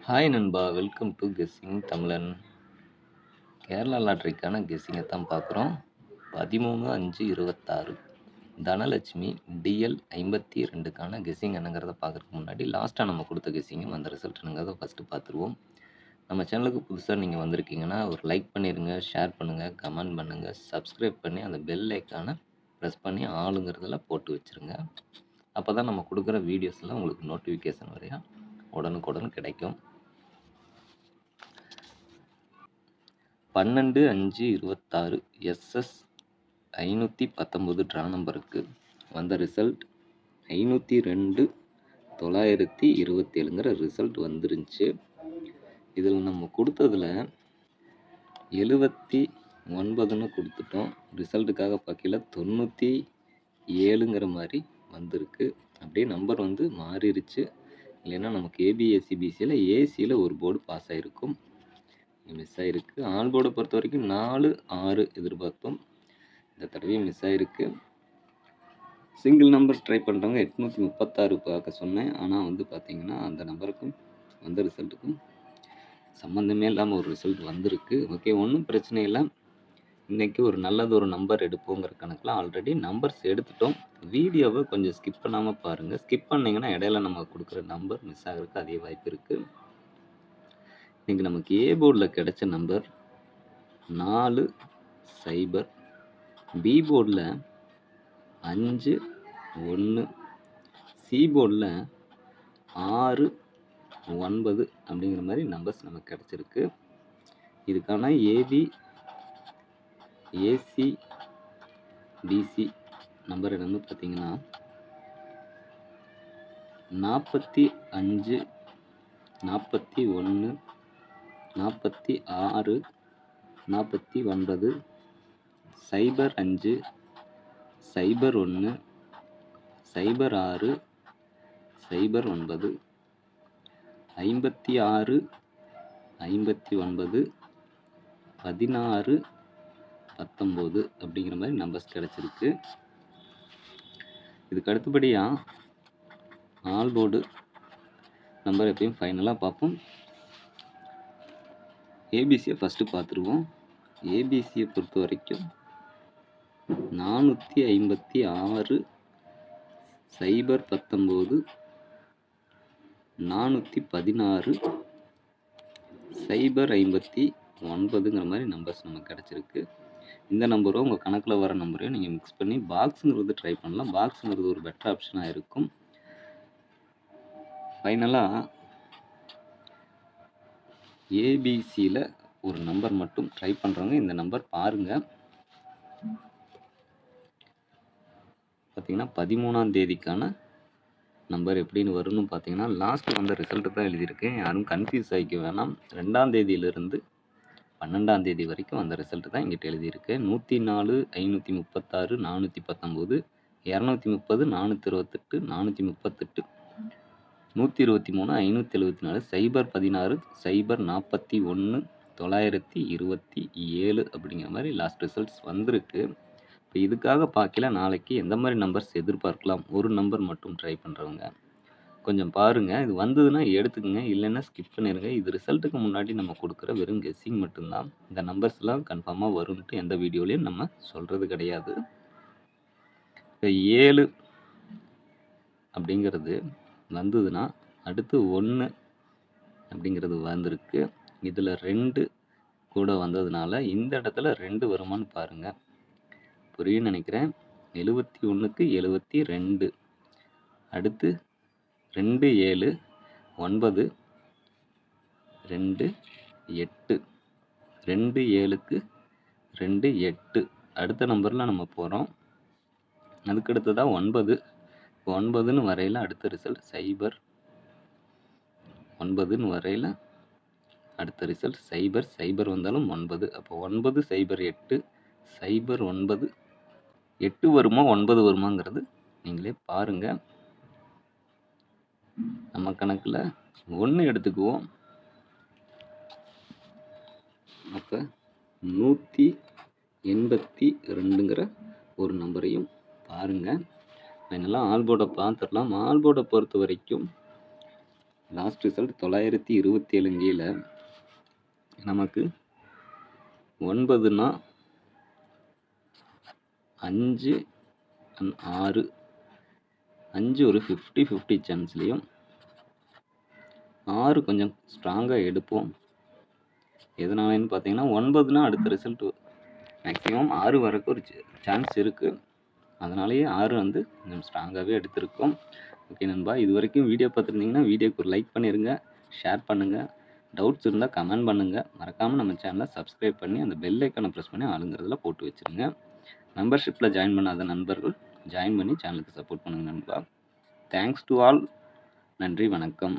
Hi நண்பா, welcome to guessing தமிழன். கேரளா லாட்ரிக்கான கெஸ்ஸிங்கை தான் பார்க்குறோம். 13/5/26 தனலட்சுமி டிஎல் 52க்கான கெஸ்ஸிங் என்னங்கிறத பார்க்குறதுக்கு முன்னாடி லாஸ்ட்டாக நம்ம கொடுத்த கெஸ்ஸிங்கும் அந்த ரிசல்ட் என்னங்கிறத ஃபஸ்ட்டு பார்த்துருவோம். நம்ம சேனலுக்கு புதுசாக நீங்கள் வந்திருக்கீங்கன்னா ஒரு லைக் பண்ணிடுங்க, ஷேர் பண்ணுங்கள், கமெண்ட் பண்ணுங்கள், சப்ஸ்கிரைப் பண்ணி அந்த பெல் ஐக்கானை ப்ரெஸ் பண்ணி ஆளுங்கிறதுல போட்டு வச்சுருங்க. அப்போ தான் நம்ம கொடுக்குற வீடியோஸ்லாம் உங்களுக்கு நோட்டிஃபிகேஷன் வரையா உடனுக்குடன் கிடைக்கும். 12/5/26 SS 519 ட்ரா நம்பருக்கு வந்த ரிசல்ட் 502,927ங்கிற ரிசல்ட் வந்துருந்துச்சு. இதில் நம்ம கொடுத்ததில் 79ன்னு கொடுத்துட்டோம். ரிசல்ட்டுக்காக பார்க்கல 97ங்கிற மாதிரி வந்திருக்கு. அப்படியே நம்பர் வந்து மாறிடுச்சு. இல்லைன்னா நமக்கு ஏபிஎஸ்சிபிசியில் ஏசியில் ஒரு போர்டு பாஸ் ஆகிருக்கும், மிஸ் ஆகிருக்கு. ஆல் போர்டை பொறுத்த வரைக்கும் 4, 6 எதிர்பார்த்தோம், இந்த தடவையும் மிஸ் ஆகிருக்கு. சிங்கிள் நம்பர் ட்ரை பண்ணுறவங்க 836 பார்க்க சொன்னேன். ஆனால் வந்து பார்த்திங்கன்னா அந்த நம்பருக்கும் வந்த ரிசல்ட்டுக்கும் சம்மந்தமே இல்லாமல் ஒரு ரிசல்ட் வந்திருக்கு. ஓகே, ஒன்றும் பிரச்சனை இல்லை. இன்றைக்கி ஒரு நல்லது நம்பர் எடுப்போங்கிற கணக்கில் ஆல்ரெடி நம்பர்ஸ் எடுத்துட்டோம். வீடியோவை கொஞ்சம் ஸ்கிப் பண்ணாமல் பாருங்கள். ஸ்கிப் பண்ணிங்கன்னா இடையில நம்ம கொடுக்குற நம்பர் மிஸ் ஆகிறதுக்கு அதிக வாய்ப்பு இருக்குது. இன்றைக்கி நமக்கு ஏ போர்டில் கிடைச்ச நம்பர் 4-0, பி போர்டில் 5-1, சி போர்டில் 6-9 அப்படிங்கிற மாதிரி நம்பர்ஸ் நமக்கு கிடச்சிருக்கு. இதுக்கான ஏசி டிசி நம்பர் என்னன்னு பார்த்தீங்கன்னா 45, 41, 46, 49, 05, 01, 06, 09, 56, 59, 16, 19 அப்படிங்கிற மாதிரி நம்பர்ஸ் கிடச்சிருக்கு. இதுக்கு அடுத்தபடியாக ஆல் போர்டு நம்பர் எப்பயும் ஃபைனலாக பார்ப்போம். ஏபிசியை ஃபஸ்ட்டு பார்த்துருவோம். ஏபிசியை பொறுத்த வரைக்கும் 456, 019, 416, 059ங்கிற மாதிரி நம்பர்ஸ் நமக்கு கிடச்சிருக்கு. இந்த நம்பரும் உங்கள் கணக்கில் வர நம்பரையும் நீங்கள் மிக்ஸ் பண்ணி பாக்ஸுங்கிறது ட்ரை பண்ணலாம். பாக்ஸுங்கிறது ஒரு பெட்டர் ஆப்ஷனாக இருக்கும். ஃபைனலாக ஏபிசியில் ஒரு நம்பர் மட்டும் ட்ரை பண்ணுறவங்க இந்த நம்பர் பாருங்கள். பார்த்தீங்கன்னா 13ஆம் தேதிக்கான நம்பர் எப்படின்னு வரும்னு பார்த்தீங்கன்னா லாஸ்ட் வந்த ரிசல்ட்டு தான் எழுதியிருக்கேன். யாரும் கன்ஃபியூஸ் ஆகிக்க வேணாம். 2ஆம் தேதியிலிருந்து 12ஆம் தேதி வரைக்கும் வந்த ரிசல்ட்டு தான் இங்கிட்ட எழுதியிருக்கு. 104, 536, 419, 230, 428, 438, 123, 574, 016, 041, 927 அப்படிங்கிற மாதிரி லாஸ்ட் ரிசல்ட்ஸ் வந்திருக்கு. இப்போ இதுக்காக பார்க்கல நாளைக்கு எந்த மாதிரி நம்பர்ஸ் எதிர்பார்க்கலாம், ஒரு நம்பர் மட்டும் ட்ரை பண்ணுறவங்க கொஞ்சம் பாருங்கள். இது வந்ததுன்னா எடுத்துக்கங்க, இல்லைன்னா ஸ்கிப் பண்ணிடுங்க. இது ரிசல்ட்டுக்கு முன்னாடி நம்ம கொடுக்குற வெறும் கெஸ்ஸிங் மட்டும்தான். இந்த நம்பர்ஸ்லாம் கன்ஃபார்மாக வரும்ன்ட்டு எந்த வீடியோலையும் நம்ம சொல்கிறது கிடையாது. இப்போ 7 அப்படிங்கிறது வந்ததுன்னா அடுத்து 1 அப்படிங்கிறது வந்திருக்கு. இதில் 2 கூட வந்ததுனால இந்த இடத்துல 2 வருமானு பாருங்கள், புரியும்னு நினைக்கிறேன். 71க்கு 72, அடுத்து 2, 7, 9, 2, 8, 2, 7க்கு 2, 8 அடுத்த நம்பரில் நம்ம போகிறோம். அதுக்கடுத்து தான் 9. 9ன்னு வரையில் அடுத்த ரிசல்ட் 0, 9ன்னு வரையில் அடுத்த ரிசல்ட் 0, 0 வந்தாலும் 9. அப்போ 9, 0, 8, 0, 9, 8 வருமா 9 வருமாங்கிறது நீங்களே பாருங்கள். நம்ம கணக்கில் 1 எடுத்துக்குவோம். அப்போ 182ங்கிற ஒரு நம்பரையும் பாருங்கள். ஃபைனலாக ஆல் போர்டை பார்த்துடலாம். ஆல் போர்டை பொறுத்த வரைக்கும் லாஸ்ட் ரிசல்ட் 927 கீழே நமக்கு 9னா 5 6 5 ஒரு 50-50 சான்ஸ்லேயும் 6 கொஞ்சம் ஸ்ட்ராங்காக எடுப்போம். எதனாலன்னு பார்த்தீங்கன்னா 9னா அடுத்த ரிசல்ட் மேக்ஸிமம் 6 வரக்கு ஒரு சான்ஸ் இருக்குது. அதனாலேயே 6 வந்து கொஞ்சம் ஸ்ட்ராங்காகவே எடுத்திருக்கோம். ஓகே நண்பா, இது வரைக்கும் வீடியோ பார்த்துருந்தீங்கன்னா வீடியோக்கு ஒரு லைக் பண்ணிடுங்க, ஷேர் பண்ணுங்கள், டவுட்ஸ் இருந்தால் கமெண்ட் பண்ணுங்கள். மறக்காமல் நம்ம சேனலை சப்ஸ்கிரைப் பண்ணி அந்த பெல் ஐக்கானை ப்ரெஸ் பண்ணி ஆளுங்கிறதுல போட்டு வச்சுருங்க. மெம்பர்ஷிப்பில் ஜாயின் பண்ணாத நண்பர்கள் ஜாயின் பண்ணி சேனலுக்கு சப்போர்ட் பண்ணுங்கள் நண்பா. Thanks to all. நன்றி, வணக்கம்.